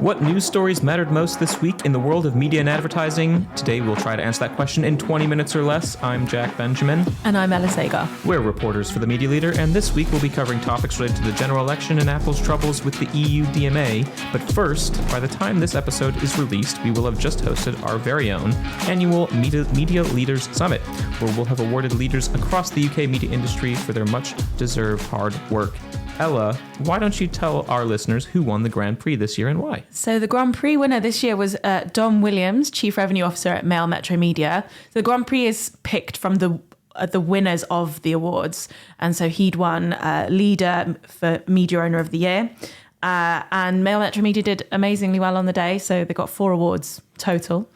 What news stories mattered most this week in the world of media and advertising? Today we'll try to answer that question in 20 minutes or less. I'm Jack Benjamin. And I'm Ella Sagar. We're reporters for The Media Leader, and this week we'll be covering topics related to the general election and Apple's troubles with the EU DMA. But first, by the time this episode is released, we will have just hosted our very own annual Media Leaders Summit, where we'll have awarded leaders across the UK media industry for their much-deserved hard work. Ella, why don't you tell our listeners who won the Grand Prix this year and why? So the Grand Prix winner this year was Dom Williams, Chief Revenue Officer at Mail Metro Media. The Grand Prix is picked from the winners of the awards. And so he'd won Leader for Media Owner of the Year. And Mail Metro Media did amazingly well on the day. So they got 4 awards total,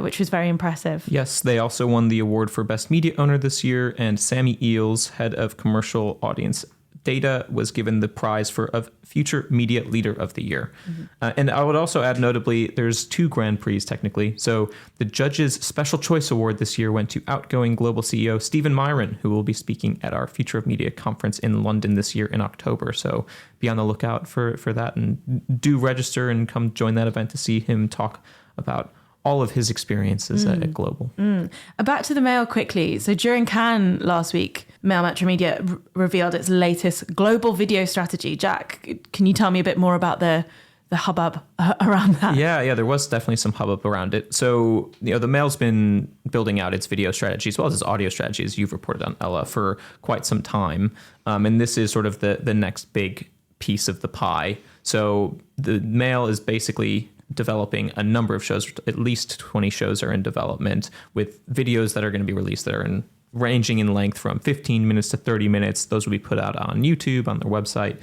which was very impressive. Yes, they also won the award for Best Media Owner this year. And Sammy Eels, Head of Commercial Audience Data, was given the prize for of Future Media Leader of the Year. Mm-hmm. And I would also add, notably, there's 2 Grand Prix technically. So the Judges Special Choice Award this year went to outgoing global CEO Stephen Myron, who will be speaking at our Future of Media conference in London this year in October. So be on the lookout for that, and do register and come join that event to see him talk about all of his experiences at Global. Back to the Mail quickly. So during Cannes last week, Mail Metro Media revealed its latest global video strategy. Jack, can you tell me a bit more about the hubbub around that? Yeah, there was definitely some hubbub around it. So, the Mail's been building out its video strategy as well as its audio strategy, as you've reported on, Ella, for quite some time. And this is sort of the next big piece of the pie. So the Mail is basically developing a number of shows. At least 20 shows are in development, with videos that are going to be released that are ranging in length from 15 minutes to 30 minutes. Those will be put out on YouTube, on their website,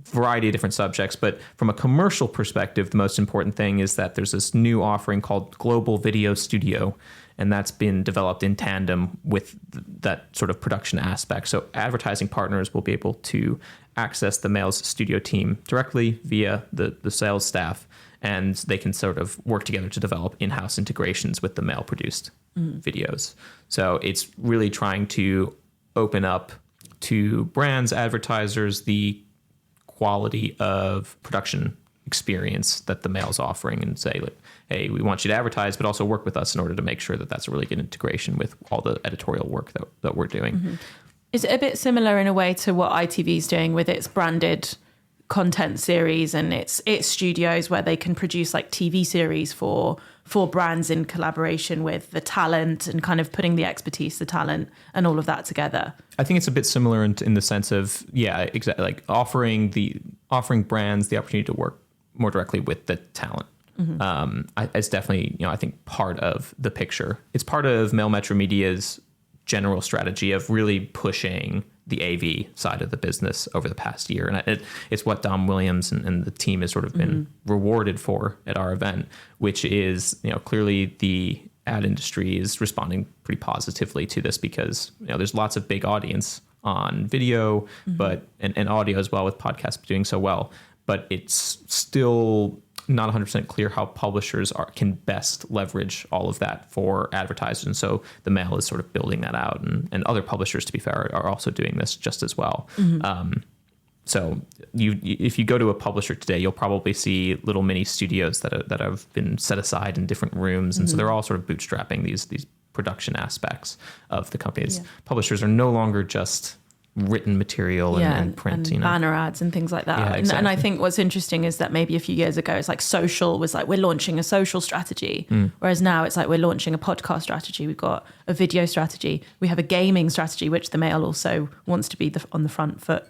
variety of different subjects. But from a commercial perspective, the most important thing is that there's this new offering called Global Video Studio, and that's been developed in tandem with that sort of production aspect. So advertising partners will be able to access the Mail's studio team directly via the sales staff, and they can sort of work together to develop in-house integrations with the Mail-produced videos. So it's really trying to open up to brands, advertisers, the quality of production experience that the Mail's offering, and say, like, hey, we want you to advertise, but also work with us in order to make sure that that's a really good integration with all the editorial work that we're doing. Mm-hmm. Is it a bit similar in a way to what ITV is doing with its branded content series and its studios, where they can produce like TV series for brands in collaboration with the talent and kind of putting the expertise, the talent, and all of that together? I think it's a bit similar in the sense of, exactly, like offering brands the opportunity to work more directly with the talent. Mm-hmm. It's definitely, I think, part of the picture. It's part of Mail Metro Media's general strategy of really pushing the AV side of the business over the past year. And it's what Dom Williams and the team has sort of been rewarded for at our event, which is, clearly the ad industry is responding pretty positively to this, because, there's lots of big audience on video, but and audio as well, with podcasts doing so well. But it's still not 100% clear how publishers can best leverage all of that for advertisers. And so the Mail is sort of building that out, and other publishers, to be fair, are also doing this just as well. So if you go to a publisher today, you'll probably see little mini studios that have been set aside in different rooms. And so they're all sort of bootstrapping these production aspects of the companies. Yeah. Publishers are no longer just written material and print, and banner ads and things like that. Yeah, exactly. And I think what's interesting is that maybe a few years ago, it's like social was like, we're launching a social strategy. Whereas now it's like, we're launching a podcast strategy. We've got a video strategy. We have a gaming strategy, which the Mail also wants to be on the front foot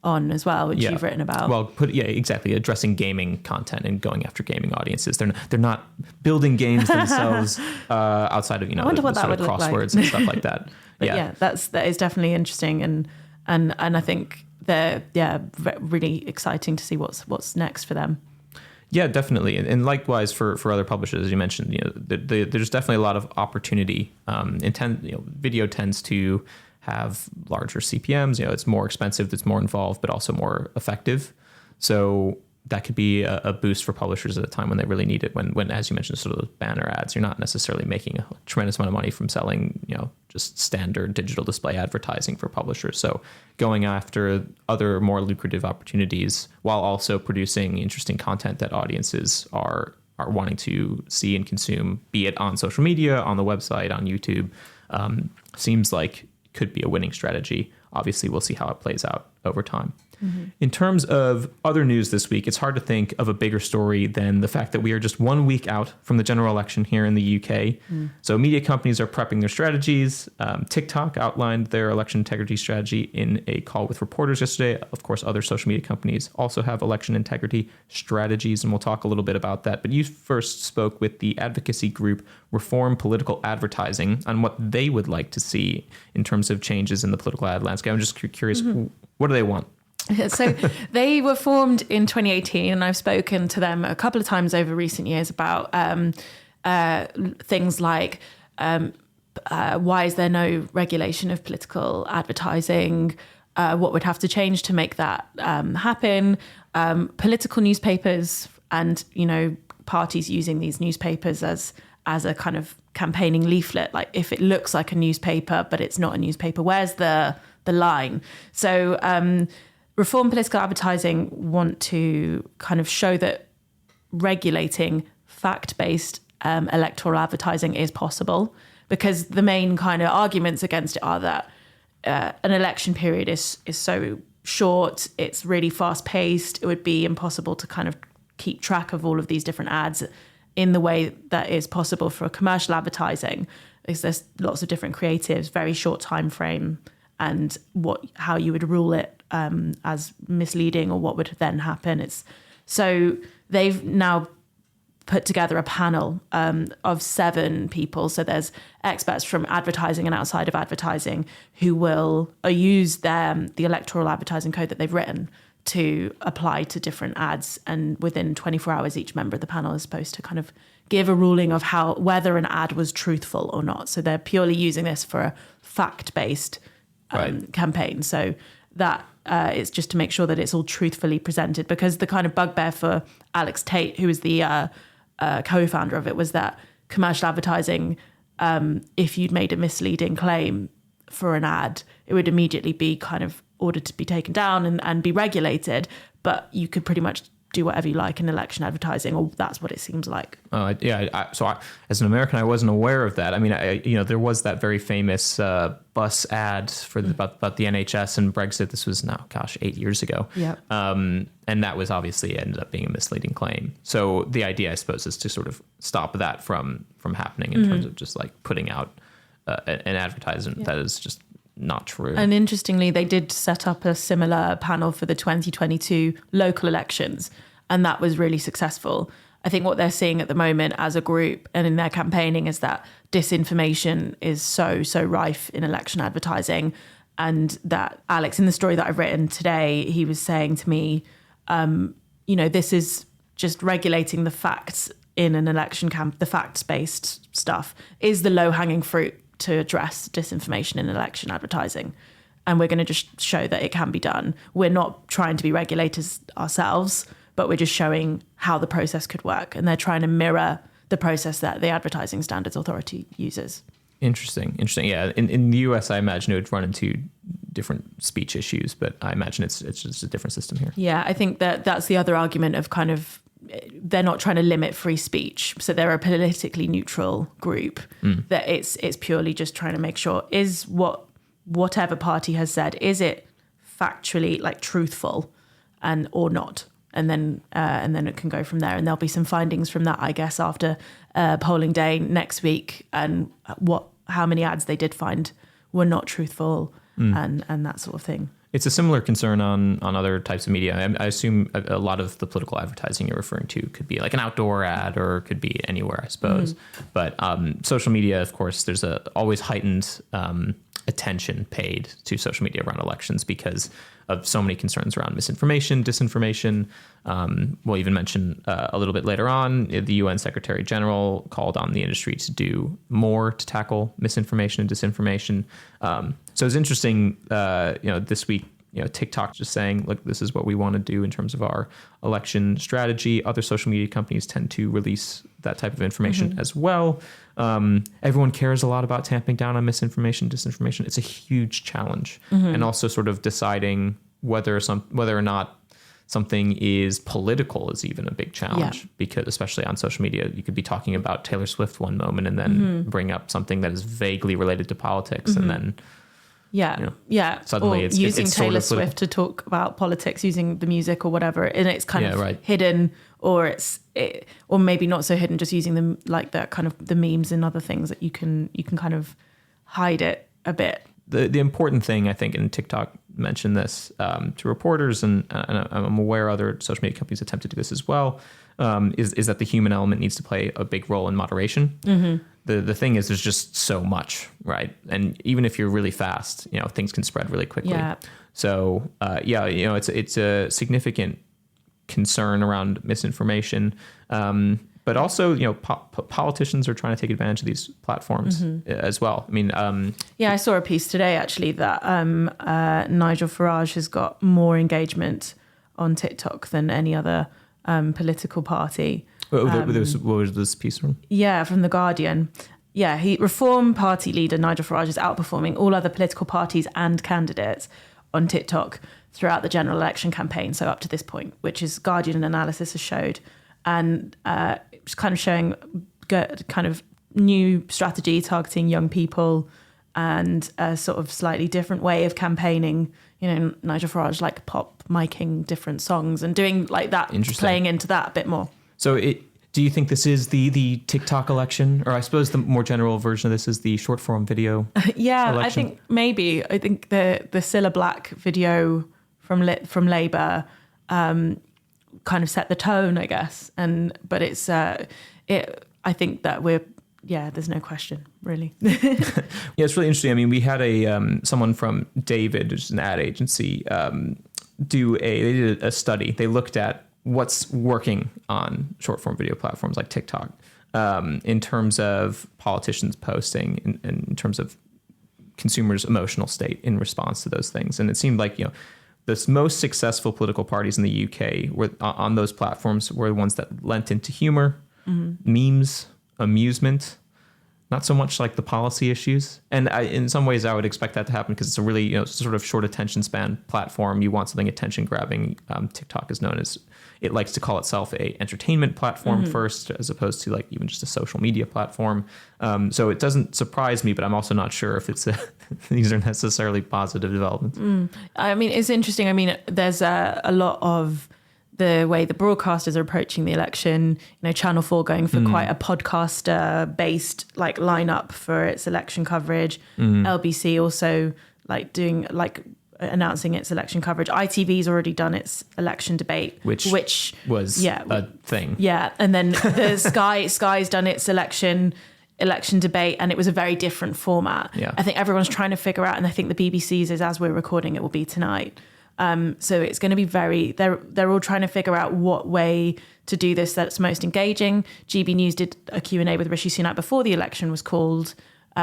on as well, which you've written about. Well, exactly. Addressing gaming content and going after gaming audiences. They're not building games themselves outside of, I wonder what that would look like. Crosswords and stuff like that. But that is definitely interesting. And I think they're really exciting to see what's next for them. Yeah, definitely. And likewise for other publishers, as you mentioned, there's definitely a lot of opportunity. Video tends to have larger CPMs. It's more expensive, it's more involved, but also more effective. So that could be a boost for publishers at a time when they really need it. When as you mentioned, sort of those banner ads, you're not necessarily making a tremendous amount of money from selling, just standard digital display advertising for publishers. So going after other more lucrative opportunities while also producing interesting content that audiences are wanting to see and consume, be it on social media, on the website, on YouTube, seems like could be a winning strategy. Obviously, we'll see how it plays out over time. In terms of other news this week, it's hard to think of a bigger story than the fact that we are just 1 week out from the general election here in the UK. So media companies are prepping their strategies. TikTok outlined their election integrity strategy in a call with reporters yesterday. Of course, other social media companies also have election integrity strategies, and we'll talk a little bit about that. But you first spoke with the advocacy group Reform Political Advertising on what they would like to see in terms of changes in the political ad landscape. I'm just curious, what do they want? So they were formed in 2018, and I've spoken to them a couple of times over recent years about things like why is there no regulation of political advertising? What would have to change to make that happen? Political newspapers and, parties using these newspapers as a kind of campaigning leaflet. Like if it looks like a newspaper, but it's not a newspaper, where's the line? So Reform Political Advertising want to kind of show that regulating fact-based electoral advertising is possible, because the main kind of arguments against it are that an election period is so short, it's really fast-paced, it would be impossible to kind of keep track of all of these different ads in the way that is possible for commercial advertising, because there's lots of different creatives, very short time frame, and how you would rule it as misleading or what would then happen. So they've now put together a panel of 7 people. So there's experts from advertising and outside of advertising who will use the electoral advertising code that they've written to apply to different ads. And within 24 hours, each member of the panel is supposed to kind of give a ruling of whether an ad was truthful or not. So they're purely using this for a fact-based campaign. So that it's just to make sure that it's all truthfully presented, because the kind of bugbear for Alex Tate, who is the co-founder of it, was that commercial advertising, if you'd made a misleading claim for an ad, it would immediately be kind of ordered to be taken down and be regulated, but you could pretty much do whatever you like in election advertising, or that's what it seems like. So as an American, I wasn't aware of that. I mean, there was that very famous bus ad for about the NHS and Brexit. This was 8 years ago. Yeah. And that was obviously ended up being a misleading claim. So the idea, I suppose, is to sort of stop that from happening in terms of just like putting out an advertisement that is just not true. And interestingly, they did set up a similar panel for the 2022 local elections, and that was really successful. I think what they're seeing at the moment as a group and in their campaigning is that disinformation is so rife in election advertising, and that Alex, in the story that I've written today, he was saying to me, this is just regulating the facts in an election camp. The facts-based stuff is the low-hanging fruit to address disinformation in election advertising. And we're going to just show that it can be done. We're not trying to be regulators ourselves, but we're just showing how the process could work. And they're trying to mirror the process that the Advertising Standards Authority uses. Interesting. Yeah. In the US, I imagine it would run into different speech issues, but I imagine it's just a different system here. Yeah, I think that's the other argument of kind of, they're not trying to limit free speech. So they're a politically neutral group that it's purely just trying to make sure, is whatever party has said, is it factually like truthful or not? And then it can go from there. And there'll be some findings from that, I guess, after polling day next week, and how many ads they did find were not truthful and that sort of thing. It's a similar concern on other types of media. I assume a lot of the political advertising you're referring to could be like an outdoor ad, or could be anywhere, I suppose. But social media, of course, there's always heightened attention paid to social media around elections because of so many concerns around misinformation, disinformation. We'll even mention a little bit later on, the UN Secretary General called on the industry to do more to tackle misinformation and disinformation. So it's interesting, this week, TikTok just saying, look, this is what we want to do in terms of our election strategy. Other social media companies tend to release that type of information as well. Everyone cares a lot about tamping down on misinformation, disinformation. It's a huge challenge. And also sort of deciding whether or not something is political is even a big challenge, because especially on social media, you could be talking about Taylor Swift one moment and then bring up something that is vaguely related to politics, and then suddenly or it's using it's Taylor sort of Swift to talk about politics using the music or whatever, and it's kind of hidden, or or maybe not so hidden, just using them like that kind of the memes and other things that you can kind of hide it a bit. The important thing, I think, and TikTok mentioned this to reporters, and I'm aware other social media companies attempt to do this as well, is that the human element needs to play a big role in moderation. The thing is, there's just so much, right? And even if you're really fast, things can spread really quickly. So it's a significant concern around misinformation. But also, politicians are trying to take advantage of these platforms as well. I mean, I saw a piece today actually that Nigel Farage has got more engagement on TikTok than any other political party. What was this piece from? Yeah, from The Guardian. Yeah, Reform Party leader Nigel Farage is outperforming all other political parties and candidates on TikTok throughout the general election campaign. So up to this point, which is Guardian analysis has showed. And it's kind of showing kind of new strategy targeting young people and a sort of slightly different way of campaigning. Nigel Farage like pop miking different songs and doing like that, playing into that a bit more. So do you think this is the TikTok election? Or I suppose the more general version of this is the short form video election? I think maybe. I think the Cilla Black video from Labour kind of set the tone, I guess. But it's I think that there's no question, really. It's really interesting. I mean, we had someone from David, which is an ad agency, they did a study. They looked at what's working on short form video platforms like TikTok in terms of politicians posting and in terms of consumers' emotional state in response to those things. And it seemed like, the most successful political parties in the UK were on those platforms were the ones that lent into humor, memes, amusement, not so much like the policy issues. And in some ways, I would expect that to happen because it's a really sort of short attention span platform. You want something attention grabbing. TikTok is known as, it likes to call itself a entertainment platform first, as opposed to like even just a social media platform. So it doesn't surprise me, but I'm also not sure if these are necessarily positive developments. I mean, it's interesting. I mean, there's a lot of the way the broadcasters are approaching the election, Channel 4 going for quite a podcaster-based like lineup for its election coverage. LBC also like doing like announcing its election coverage. ITV's already done its election debate, which was a thing. Yeah, and then the Sky's done its election debate, and it was a very different format. Yeah. I think everyone's trying to figure out, and I think the BBC's is, as we're recording, it will be tonight. So it's going to be they're all trying to figure out what way to do this that's most engaging. GB News did a Q&A with Rishi Sunak before the election was called,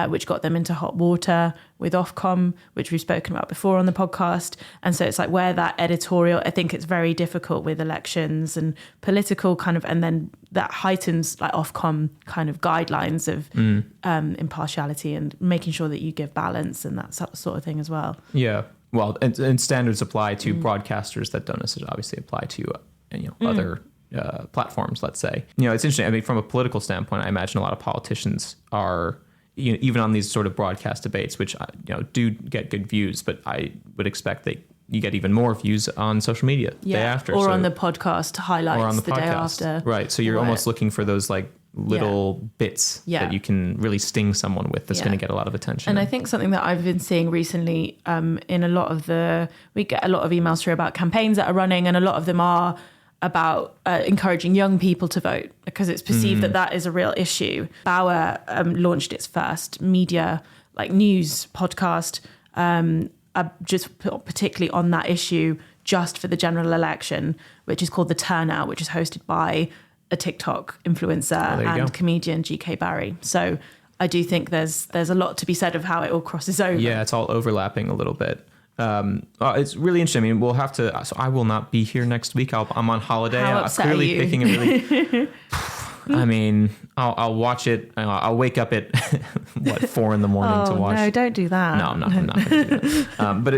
which got them into hot water with Ofcom, which we've spoken about before on the podcast. And so it's like where that editorial, I think it's very difficult with elections and political kind of, and then that heightens like Ofcom kind of guidelines of impartiality and making sure that you give balance and that sort of thing as well. Yeah. Well, and standards apply to broadcasters that don't necessarily obviously apply to other platforms, let's say. It's interesting. I mean, from a political standpoint, I imagine a lot of politicians are, even on these sort of broadcast debates, which do get good views, but I would expect that you get even more views on social media the day after. Or on the podcast highlights, or on the day after. Right. So you're almost looking for those like little bits that you can really sting someone with that's going to get a lot of attention. And I think something that I've been seeing recently in a lot of we get a lot of emails through about campaigns that are running, and a lot of them are about encouraging young people to vote because it's perceived that is a real issue. Bauer launched its first media, like news podcast, just particularly on that issue, just for the general election, which is called The Turnout, which is hosted by a TikTok influencer and comedian GK Barry. So I do think there's a lot to be said of how it all crosses over. Yeah, it's all overlapping a little bit. It's really interesting. I mean, we'll have to. So I will not be here next week. I'm on holiday. How upset clearly are you? picking a really. I mean, I'll watch it. I'll wake up at 4 a.m. to watch. No, don't do that. No, I'm not going to do that. But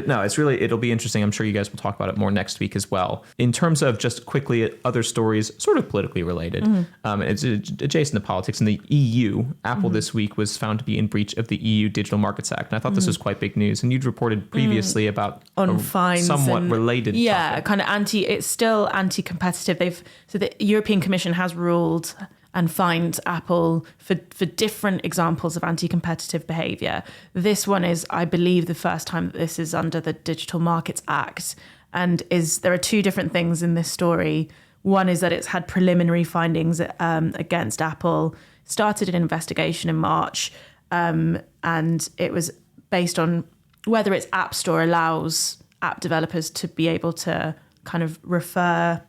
it'll be interesting. I'm sure you guys will talk about it more next week as well. In terms of just quickly other stories, sort of politically related, it's adjacent to politics. In the EU, Apple this week was found to be in breach of the EU Digital Markets Act. And I thought this was quite big news. And you'd reported previously about on fines, somewhat related. Yeah, kind of it's still anti-competitive. So the European Commission has ruled and fined Apple for different examples of anti-competitive behavior. This one is, I believe, the first time that this is under the Digital Markets Act. And there are two different things in this story. One is that it's had preliminary findings against Apple, started an investigation in March, and it was based on whether its App Store allows app developers to be able to kind of refer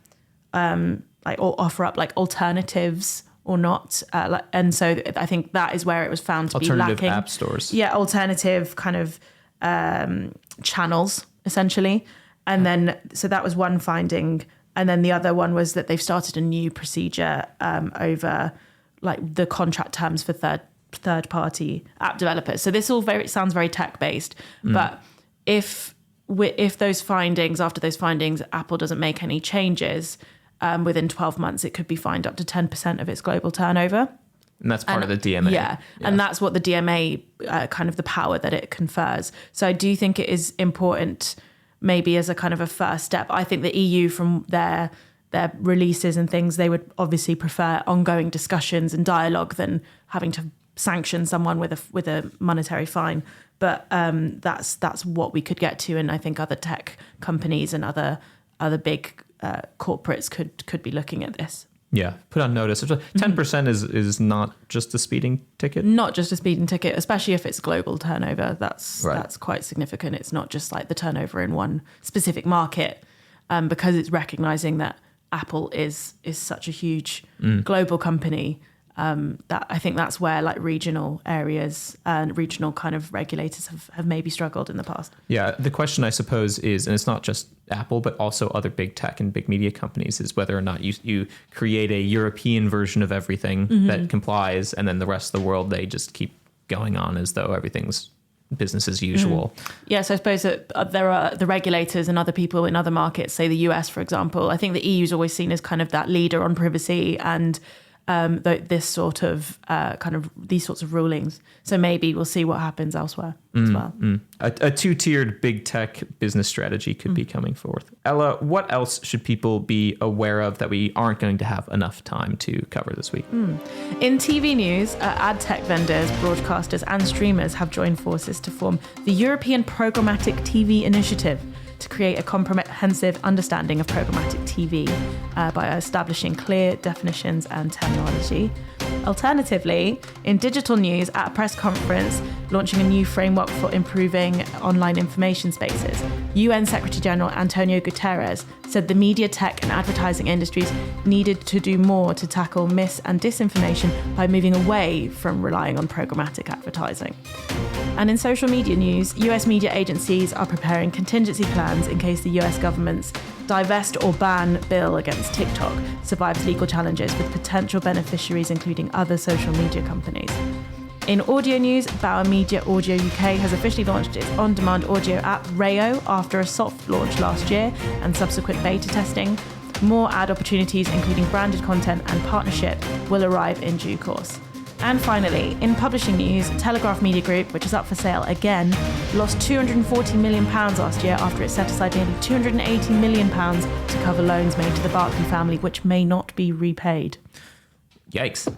or offer up like alternatives or not. And so I think that is where it was found to be lacking. Alternative app stores. Yeah, alternative kind of channels, essentially. And then, so that was one finding. And then the other one was that they've started a new procedure over like the contract terms for third party app developers. So this all sounds very tech based, but if after those findings, Apple doesn't make any changes, within 12 months, it could be fined up to 10% of its global turnover. And that's part of the DMA. Yeah. And that's what the DMA, kind of the power that it confers. So I do think it is important, maybe as a kind of a first step. I think the EU, from their releases and things, they would obviously prefer ongoing discussions and dialogue than having to sanction someone with a monetary fine. But that's what we could get to. And I think other tech companies and other big corporates could be looking at this. Yeah, put on notice. 10% is not just a speeding ticket. Not just a speeding ticket, especially if it's global turnover. That's quite significant. It's not just like the turnover in one specific market, because it's recognizing that Apple is such a huge global company. That I think that's where like regional areas and regional kind of regulators have maybe struggled in the past. Yeah, the question I suppose is, and it's not just Apple, but also other big tech and big media companies, is whether or not you create a European version of everything that complies, and then the rest of the world, they just keep going on as though everything's business as usual. Yes, I suppose that there are the regulators and other people in other markets, say the US, for example. I think the EU is always seen as kind of that leader on privacy and this sort of these sorts of rulings. So maybe we'll see what happens elsewhere as well. A two-tiered big tech business strategy could be coming forth. Ella, what else should people be aware of that we aren't going to have enough time to cover this week? In TV news, ad tech vendors, broadcasters and streamers have joined forces to form the European Programmatic TV Initiative to create a comprehensive understanding of programmatic TV by establishing clear definitions and terminology. Alternatively, in digital news, at a press conference launching a new framework for improving online information spaces, UN Secretary General Antonio Guterres said the media, tech and advertising industries needed to do more to tackle mis and disinformation by moving away from relying on programmatic advertising. And in social media news, US media agencies are preparing contingency plans in case the US government's divest or ban bill against TikTok survives legal challenges, with potential beneficiaries including other social media companies. In audio news, Bauer Media Audio UK has officially launched its on-demand audio app Rayo after a soft launch last year and subsequent beta testing. More ad opportunities, including branded content and partnership, will arrive in due course. And finally, in publishing news, Telegraph Media Group, which is up for sale again, lost £240 million last year after it set aside nearly £280 million to cover loans made to the Barclay family, which may not be repaid. Yikes.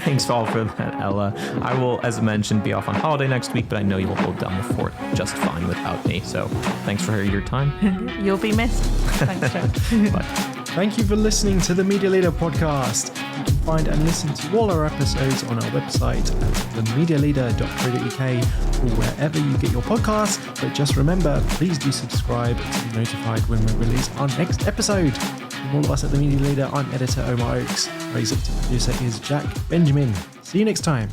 Thanks all for that, Ella. I will, as I mentioned, be off on holiday next week, but I know you will hold down the fort just fine without me. So thanks for your time. You'll be missed. Thanks, Joe. Bye. Thank you for listening to the Media Leader podcast. You can find and listen to all our episodes on our website at themedialeader.co.uk or wherever you get your podcasts. But just remember, please do subscribe to be notified when we release our next episode. From all of us at the Media Leader, I'm editor Omar Oakes. Our executive producer is Jack Benjamin. See you next time.